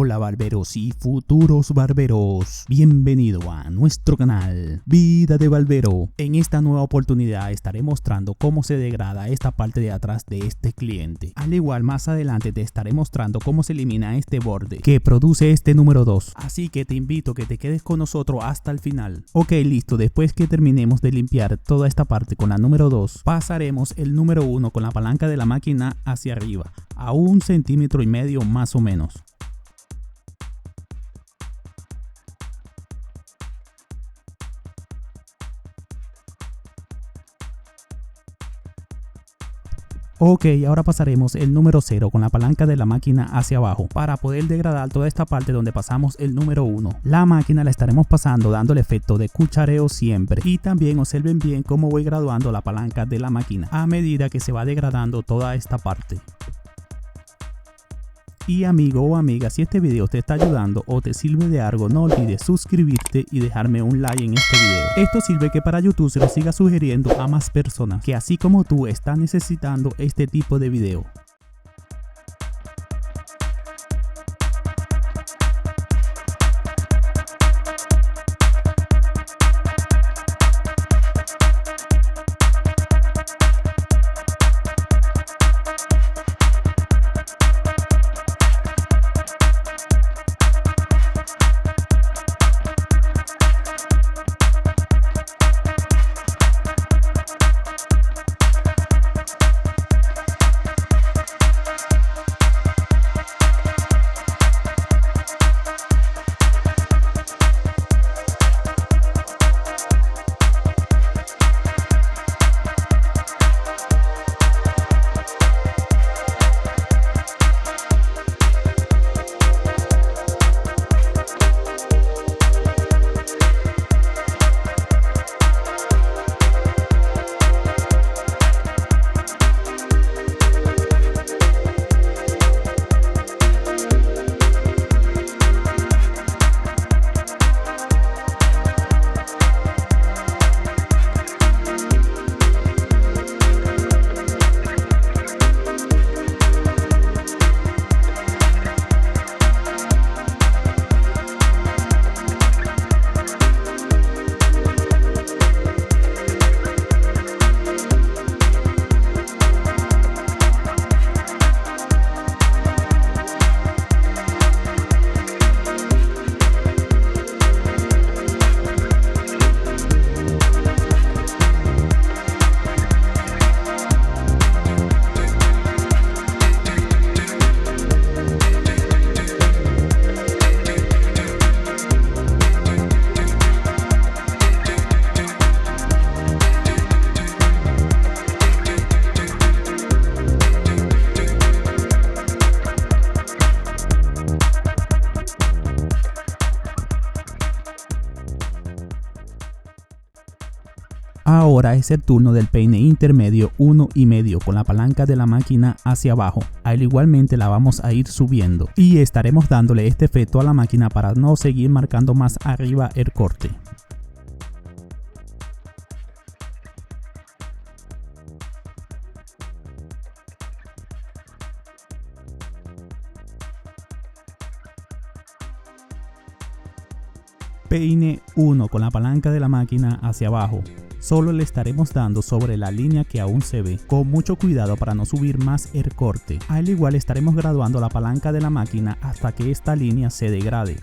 Hola barberos y futuros barberos, bienvenido a nuestro canal Vida de Barbero. En esta nueva oportunidad estaré mostrando cómo se degrada esta parte de atrás de este cliente. Al igual, más adelante te estaré mostrando cómo se elimina este borde que produce este número 2. Así que te invito a que te quedes con nosotros hasta el final. Ok, listo, después que terminemos de limpiar toda esta parte con la número 2, pasaremos el número 1 con la palanca de la máquina hacia arriba, a 1,5 centímetros más o menos. Ok, ahora pasaremos el número 0 con la palanca de la máquina hacia abajo para poder degradar toda esta parte donde pasamos el número 1. La máquina la estaremos pasando dando el efecto de cuchareo siempre, y también observen bien cómo voy graduando la palanca de la máquina a medida que se va degradando toda esta parte. Y amigo o amiga, si este video te está ayudando o te sirve de algo, no olvides suscribirte y dejarme un like en este video. Esto sirve que para YouTube se lo siga sugiriendo a más personas que así como tú están necesitando este tipo de video. Ahora es el turno del peine intermedio 1,5 con la palanca de la máquina hacia abajo. Igualmente la vamos a ir subiendo y estaremos dándole este efecto a la máquina para no seguir marcando más arriba el corte. Peine 1 con la palanca de la máquina hacia abajo. Solo le estaremos dando sobre la línea que aún se ve, con mucho cuidado para no subir más el corte. Al igual estaremos graduando la palanca de la máquina hasta que esta línea se degrade.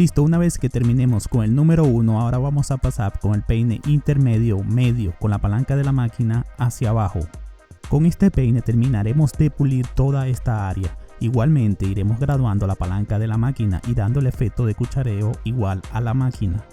Listo, una vez que terminemos con el número 1, ahora vamos a pasar con el peine intermedio medio con la palanca de la máquina hacia abajo. Con este peine terminaremos de pulir toda esta área. Igualmente iremos graduando la palanca de la máquina y dando el efecto de cuchareo igual a la máquina.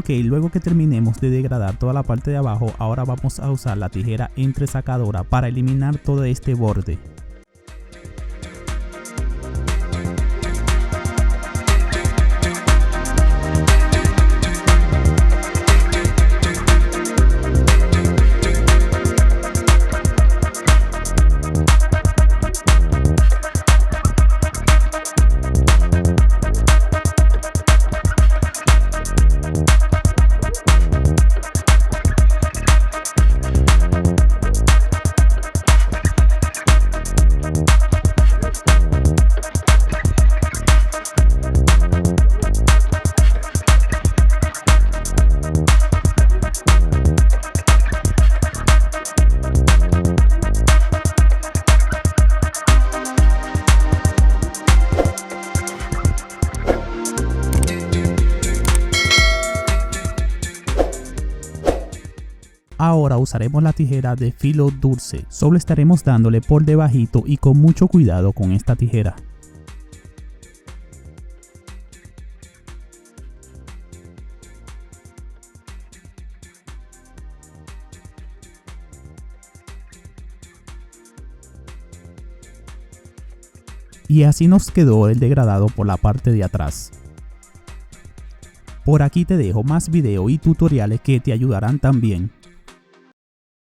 Ok, luego que terminemos de degradar toda la parte de abajo, ahora vamos a usar la tijera entresacadora para eliminar todo este borde. Ahora usaremos la tijera de filo dulce, solo estaremos dándole por debajito y con mucho cuidado con esta tijera. Y así nos quedó el degradado por la parte de atrás. Por aquí te dejo más videos y tutoriales que te ayudarán también.